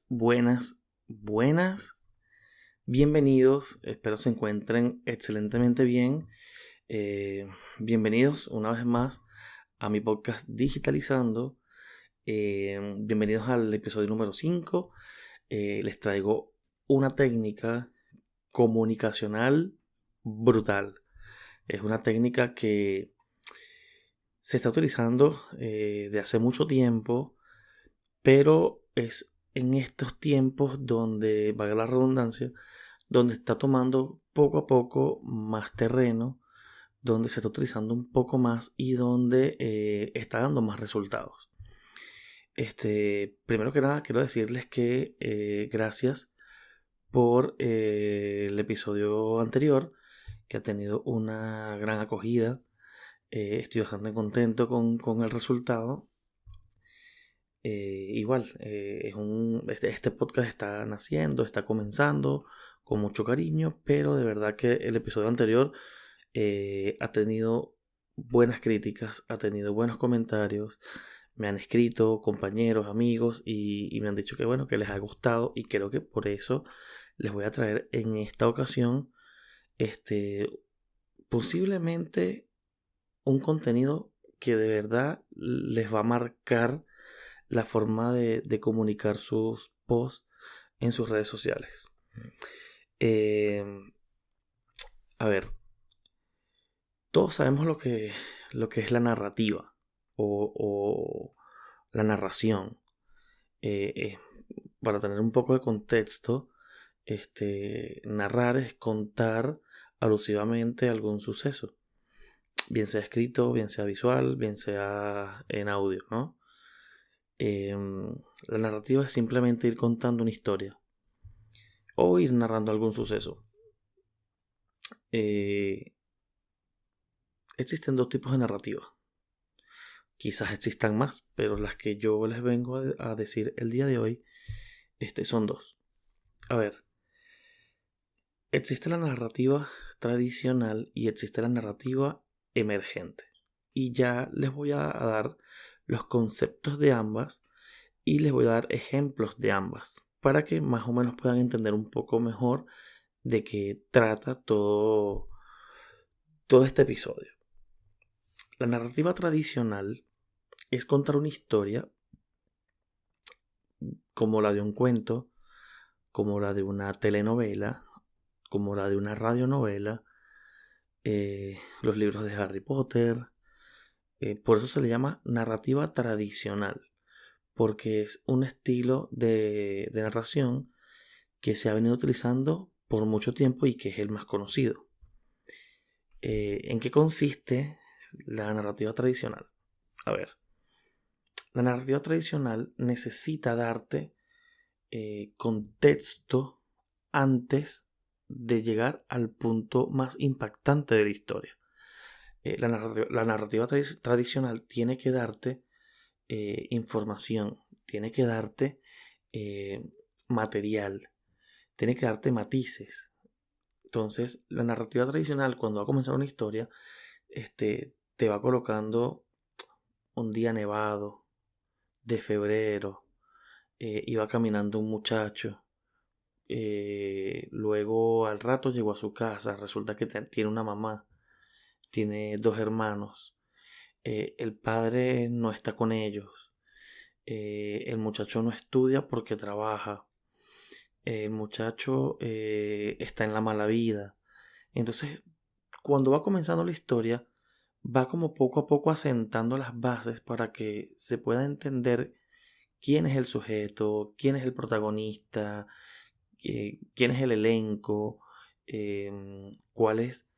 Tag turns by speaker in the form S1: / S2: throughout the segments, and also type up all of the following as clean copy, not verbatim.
S1: Buenas. Bienvenidos, espero se encuentren excelentemente bien. Bienvenidos una vez más a mi podcast Digitalizando. Bienvenidos al episodio número 5. Les traigo una técnica comunicacional brutal. Es una técnica que se está utilizando de hace mucho tiempo, pero es en estos tiempos donde, valga la redundancia, donde está tomando poco a poco más terreno, donde se está utilizando un poco más y donde está dando más resultados. Primero que nada, quiero decirles que gracias por el episodio anterior, que ha tenido una gran acogida. Estoy bastante contento con el resultado. Este podcast está naciendo, está comenzando con mucho cariño, pero de verdad que el episodio anterior ha tenido buenas críticas, ha tenido buenos comentarios, me han escrito compañeros, amigos y me han dicho que bueno, que les ha gustado, y creo que por eso les voy a traer en esta ocasión posiblemente un contenido que de verdad les va a marcar la forma de comunicar sus posts en sus redes sociales. Eh, a ver, todos sabemos lo que es la narrativa o la narración. Para tener un poco de contexto, narrar es contar alusivamente algún suceso, bien sea escrito, bien sea visual, bien sea en audio, ¿no? La narrativa es simplemente ir contando una historia o ir narrando algún suceso. Existen dos tipos de narrativa. Quizás existan más, pero las que yo les vengo a decir el día de hoy son dos. A ver, existe la narrativa tradicional y existe la narrativa emergente. Y ya les voy a dar los conceptos de ambas y les voy a dar ejemplos de ambas para que más o menos puedan entender un poco mejor de qué trata todo este episodio. La narrativa tradicional es contar una historia como la de un cuento, como la de una telenovela, como la de una radionovela, los libros de Harry Potter. Por eso se le llama narrativa tradicional, porque es un estilo de narración que se ha venido utilizando por mucho tiempo y que es el más conocido. ¿En qué consiste la narrativa tradicional? A ver, la narrativa tradicional necesita darte contexto antes de llegar al punto más impactante de la historia. La narrativa tradicional tiene que darte información, tiene que darte material, tiene que darte matices. Entonces, la narrativa tradicional, cuando va a comenzar una historia, te va colocando un día nevado de febrero, iba caminando un muchacho, luego al rato llegó a su casa, resulta que tiene una mamá, tiene 2 hermanos, el padre no está con ellos, el muchacho no estudia porque trabaja, el muchacho está en la mala vida. Entonces, cuando va comenzando la historia, va como poco a poco asentando las bases para que se pueda entender quién es el sujeto, quién es el protagonista, quién es el elenco, cuál es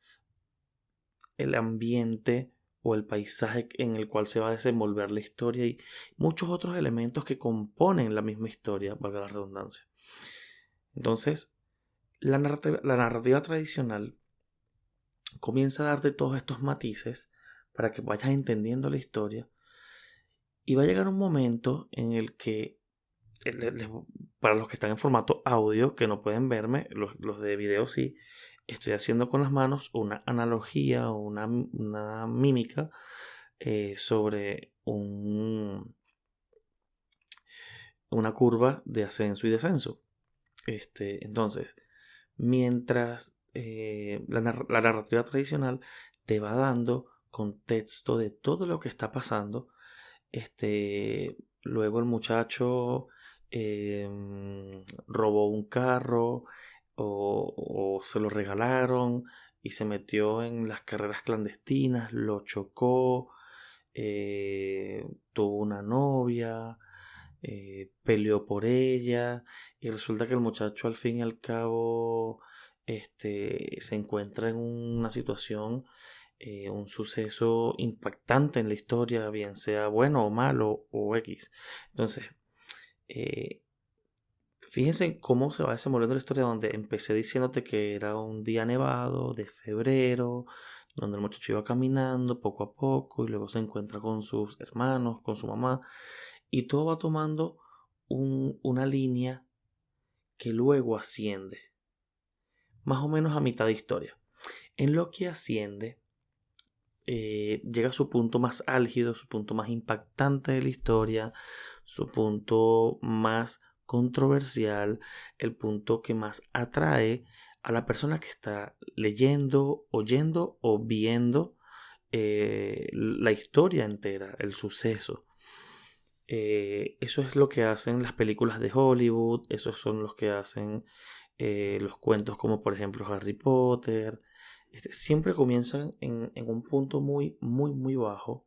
S1: el ambiente o el paisaje en el cual se va a desenvolver la historia y muchos otros elementos que componen la misma historia, valga la redundancia. Entonces, la narrativa tradicional comienza a darte todos estos matices para que vayas entendiendo la historia, y va a llegar un momento en el que para los que están en formato audio, que no pueden verme, los de video sí, estoy haciendo con las manos una analogía o una mímica sobre un una curva de ascenso y descenso. Entonces, mientras la narrativa tradicional te va dando contexto de todo lo que está pasando, luego el muchacho robó un carro o se lo regalaron y se metió en las carreras clandestinas, lo chocó, tuvo una novia, peleó por ella y resulta que el muchacho al fin y al cabo se encuentra en una situación, un suceso impactante en la historia, bien sea bueno o malo o X. Entonces, eh, fíjense cómo se va desenvolviendo la historia, donde empecé diciéndote que era un día nevado de febrero, donde el muchacho iba caminando poco a poco y luego se encuentra con sus hermanos, con su mamá, y todo va tomando una línea que luego asciende, más o menos a mitad de historia. En lo que asciende, llega a su punto más álgido, su punto más impactante de la historia, su punto más controversial, el punto que más atrae a la persona que está leyendo, oyendo o viendo la historia entera, el suceso. Eso es lo que hacen las películas de Hollywood, esos son los que hacen los cuentos como por ejemplo Harry Potter. Siempre comienzan en un punto muy, muy, muy bajo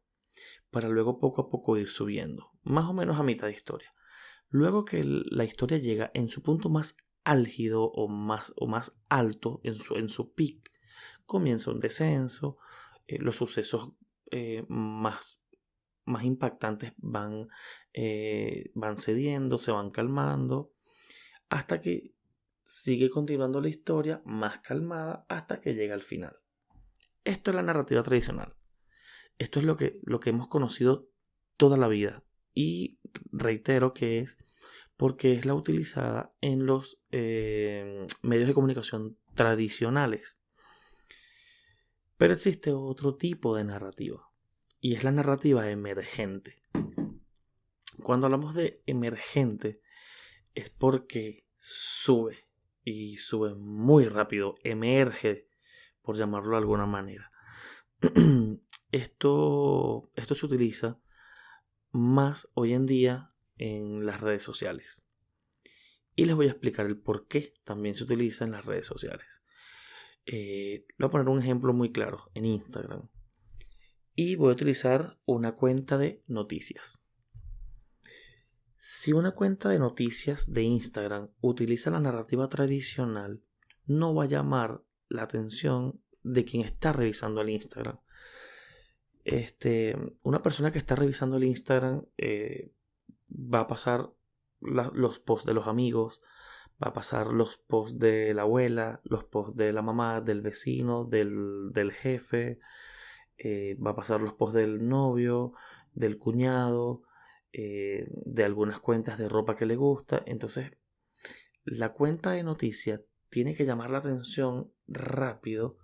S1: para luego poco a poco ir subiendo, más o menos a mitad de historia. Luego que la historia llega en su punto más álgido o más alto, en su peak, comienza un descenso, los sucesos más impactantes van cediendo, se van calmando, hasta que sigue continuando la historia más calmada hasta que llega al final. Esto es la narrativa tradicional. Esto es lo que hemos conocido toda la vida. Y reitero que es porque es la utilizada en los medios de comunicación tradicionales. Pero existe otro tipo de narrativa. Y es la narrativa emergente. Cuando hablamos de emergente es porque sube. Y sube muy rápido. Emerge, por llamarlo de alguna manera. Esto se utiliza más hoy en día en las redes sociales. Y les voy a explicar el por qué también se utiliza en las redes sociales. Le voy a poner un ejemplo muy claro en Instagram. Y voy a utilizar una cuenta de noticias. Si una cuenta de noticias de Instagram utiliza la narrativa tradicional, no va a llamar la atención de quien está revisando el Instagram. Una persona que está revisando el Instagram va a pasar los posts de los amigos, va a pasar los posts de la abuela, los posts de la mamá, del vecino, del jefe, va a pasar los posts del novio, del cuñado, de algunas cuentas de ropa que le gusta. Entonces, la cuenta de noticias tiene que llamar la atención rápido,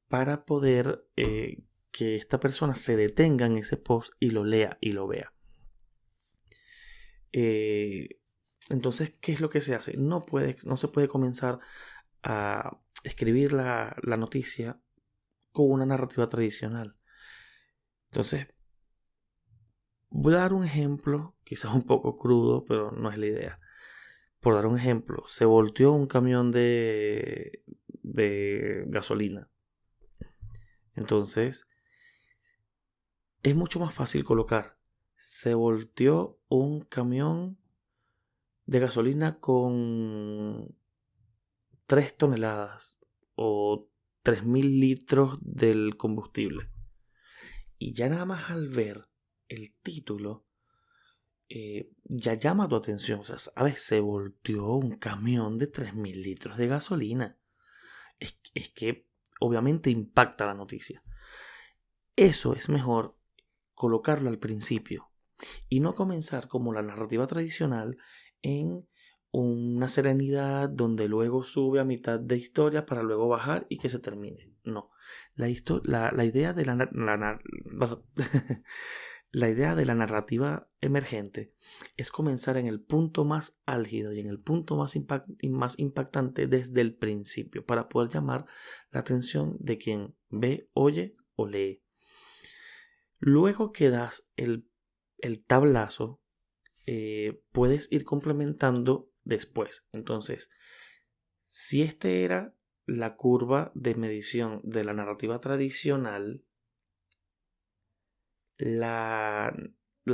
S1: para poder que esta persona se detenga en ese post y lo lea y lo vea. Entonces, ¿qué es lo que se hace? No se puede comenzar a escribir la noticia con una narrativa tradicional. Entonces, voy a dar un ejemplo, quizás un poco crudo, pero no es la idea. Por dar un ejemplo, se volteó un camión de gasolina. Entonces, es mucho más fácil colocar: se volteó un camión de gasolina con 3 toneladas o 3.000 litros del combustible. Y ya nada más al ver el título, ya llama tu atención. O sea, ¿sabes? Se volteó un camión de 3.000 litros de gasolina. Es que obviamente impacta la noticia. Eso es mejor colocarlo al principio y no comenzar como la narrativa tradicional en una serenidad donde luego sube a mitad de historia para luego bajar y que se termine. No, la idea de La idea de la narrativa emergente es comenzar en el punto más álgido y en el punto más impactante desde el principio para poder llamar la atención de quien ve, oye o lee. Luego que das el tablazo, puedes ir complementando después. Entonces, si esta era la curva de medición de la narrativa tradicional, la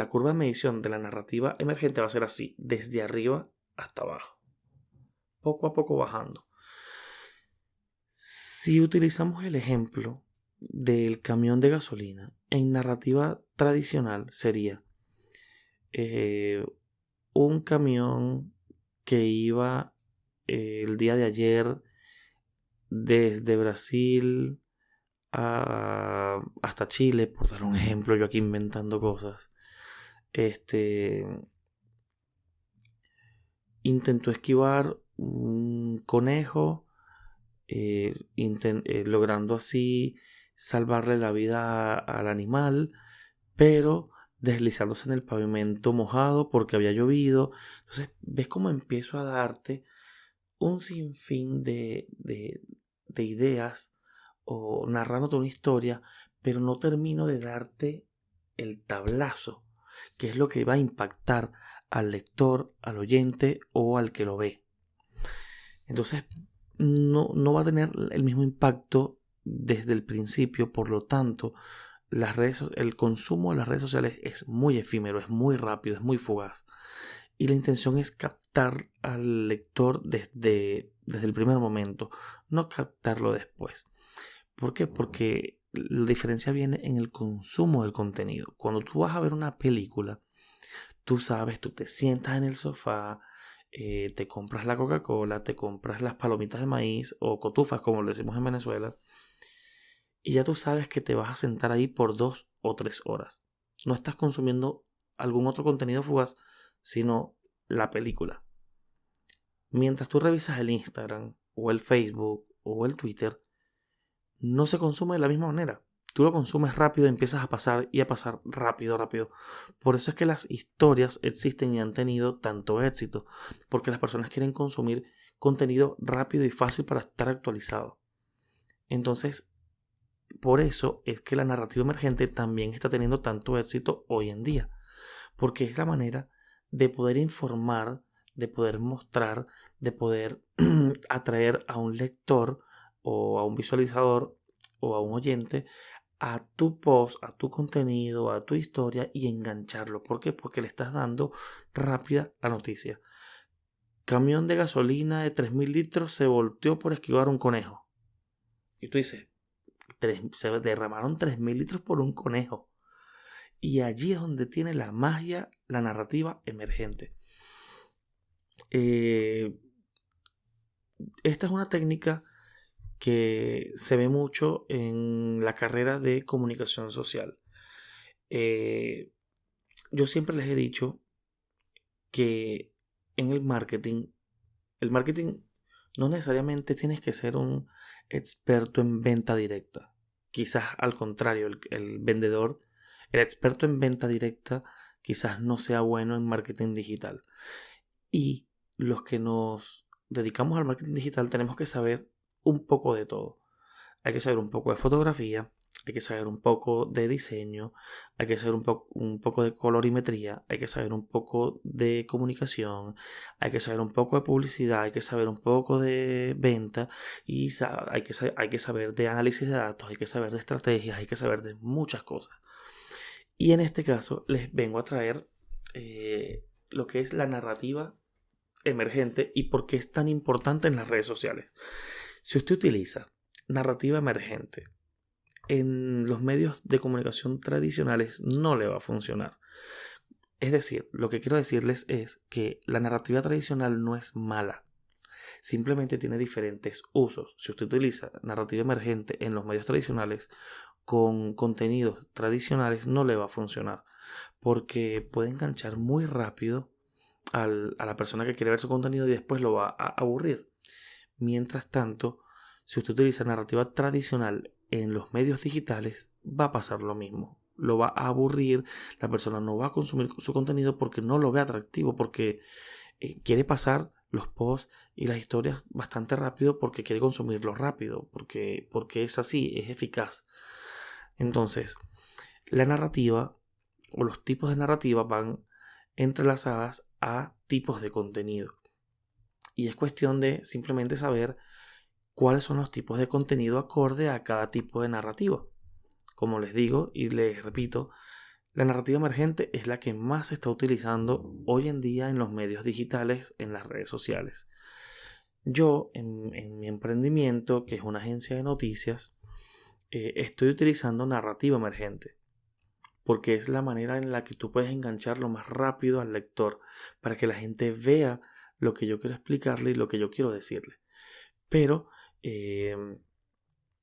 S1: curva de medición de la narrativa emergente va a ser así, desde arriba hasta abajo, poco a poco bajando. Si utilizamos el ejemplo del camión de gasolina, en narrativa tradicional sería un camión que iba el día de ayer desde Brasil hasta Chile, por dar un ejemplo, yo aquí inventando cosas. Intentó esquivar un conejo, logrando así salvarle la vida al animal, pero deslizándose en el pavimento mojado porque había llovido. Entonces, ¿ves cómo empiezo a darte un sinfín de ideas o narrándote una historia, pero no termino de darte el tablazo, que es lo que va a impactar al lector, al oyente o al que lo ve? Entonces, no va a tener el mismo impacto desde el principio, por lo tanto, el consumo de las redes sociales es muy efímero, es muy rápido, es muy fugaz. Y la intención es captar al lector desde el primer momento, no captarlo después. ¿Por qué? Porque la diferencia viene en el consumo del contenido. Cuando tú vas a ver una película, tú sabes, tú te sientas en el sofá, te compras la Coca-Cola, te compras las palomitas de maíz o cotufas, como le decimos en Venezuela, y ya tú sabes que te vas a sentar ahí por 2 o 3 horas. No estás consumiendo algún otro contenido fugaz, sino la película. Mientras tú revisas el Instagram o el Facebook o el Twitter, no se consume de la misma manera. Tú lo consumes rápido, empiezas a pasar y a pasar rápido. Por eso es que las historias existen y han tenido tanto éxito, porque las personas quieren consumir contenido rápido y fácil para estar actualizado. Entonces, por eso es que la narrativa emergente también está teniendo tanto éxito hoy en día, porque es la manera de poder informar, de poder mostrar, de poder atraer a un lector o a un visualizador o a un oyente a tu post, a tu contenido, a tu historia y engancharlo. ¿Por qué? Porque le estás dando rápida la noticia. Camión de gasolina de 3.000 litros se volteó por esquivar un conejo. Y tú dices, se derramaron 3.000 litros por un conejo. Y allí es donde tiene la magia, la narrativa emergente. Esta es una técnica que se ve mucho en la carrera de comunicación social. Yo siempre les he dicho que en el marketing no necesariamente tienes que ser un experto en venta directa. Quizás al contrario, el experto en venta directa quizás no sea bueno en marketing digital. Y los que nos dedicamos al marketing digital tenemos que saber un poco de todo. Hay que saber un poco de fotografía, hay que saber un poco de diseño, hay que saber un poco de colorimetría, hay que saber un poco de comunicación, hay que saber un poco de publicidad, hay que saber un poco de venta y hay que saber de análisis de datos, hay que saber de estrategias, hay que saber de muchas cosas. Y en este caso les vengo a traer lo que es la narrativa emergente y por qué es tan importante en las redes sociales. Si usted utiliza narrativa emergente en los medios de comunicación tradicionales, no le va a funcionar. Es decir, lo que quiero decirles es que la narrativa tradicional no es mala, simplemente tiene diferentes usos. Si usted utiliza narrativa emergente en los medios tradicionales con contenidos tradicionales, no le va a funcionar, porque puede enganchar muy rápido a la persona que quiere ver su contenido y después lo va a aburrir. Mientras tanto, si usted utiliza narrativa tradicional en los medios digitales, va a pasar lo mismo. lo va a aburrir, la persona no va a consumir su contenido porque no lo ve atractivo, porque quiere pasar los posts y las historias bastante rápido porque quiere consumirlo rápido, porque es así, es eficaz. Entonces, la narrativa o los tipos de narrativa van entrelazadas a tipos de contenido. Y es cuestión de simplemente saber cuáles son los tipos de contenido acorde a cada tipo de narrativa. Como les digo y les repito, la narrativa emergente es la que más se está utilizando hoy en día en los medios digitales, en las redes sociales. Yo, en mi emprendimiento, que es una agencia de noticias, estoy utilizando narrativa emergente, porque es la manera en la que tú puedes engancharlo más rápido al lector, para que la gente vea lo que yo quiero explicarle y lo que yo quiero decirle. Pero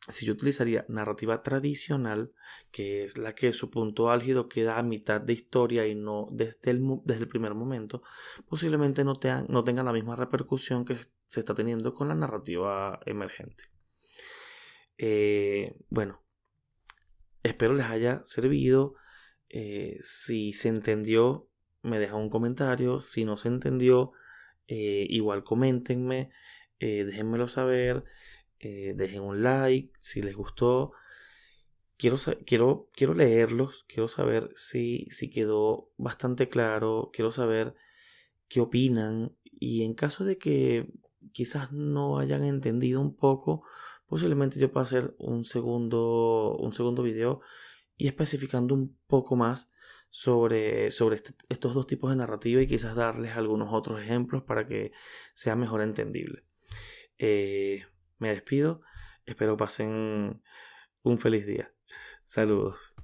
S1: si yo utilizaría narrativa tradicional, que es la que su punto álgido queda a mitad de historia y no desde el primer momento, posiblemente no tenga la misma repercusión que se está teniendo con la narrativa emergente. Bueno, espero les haya servido. Si se entendió, me dejan un comentario. Si no se entendió, igual coméntenme, déjenmelo saber. Dejen un like si les gustó. Quiero leerlos, quiero saber si quedó bastante claro, quiero saber qué opinan y en caso de que quizás no hayan entendido un poco, posiblemente yo pueda hacer un segundo video y especificando un poco más sobre estos dos tipos de narrativa y quizás darles algunos otros ejemplos para que sea mejor entendible. Me despido, espero pasen un feliz día. Saludos.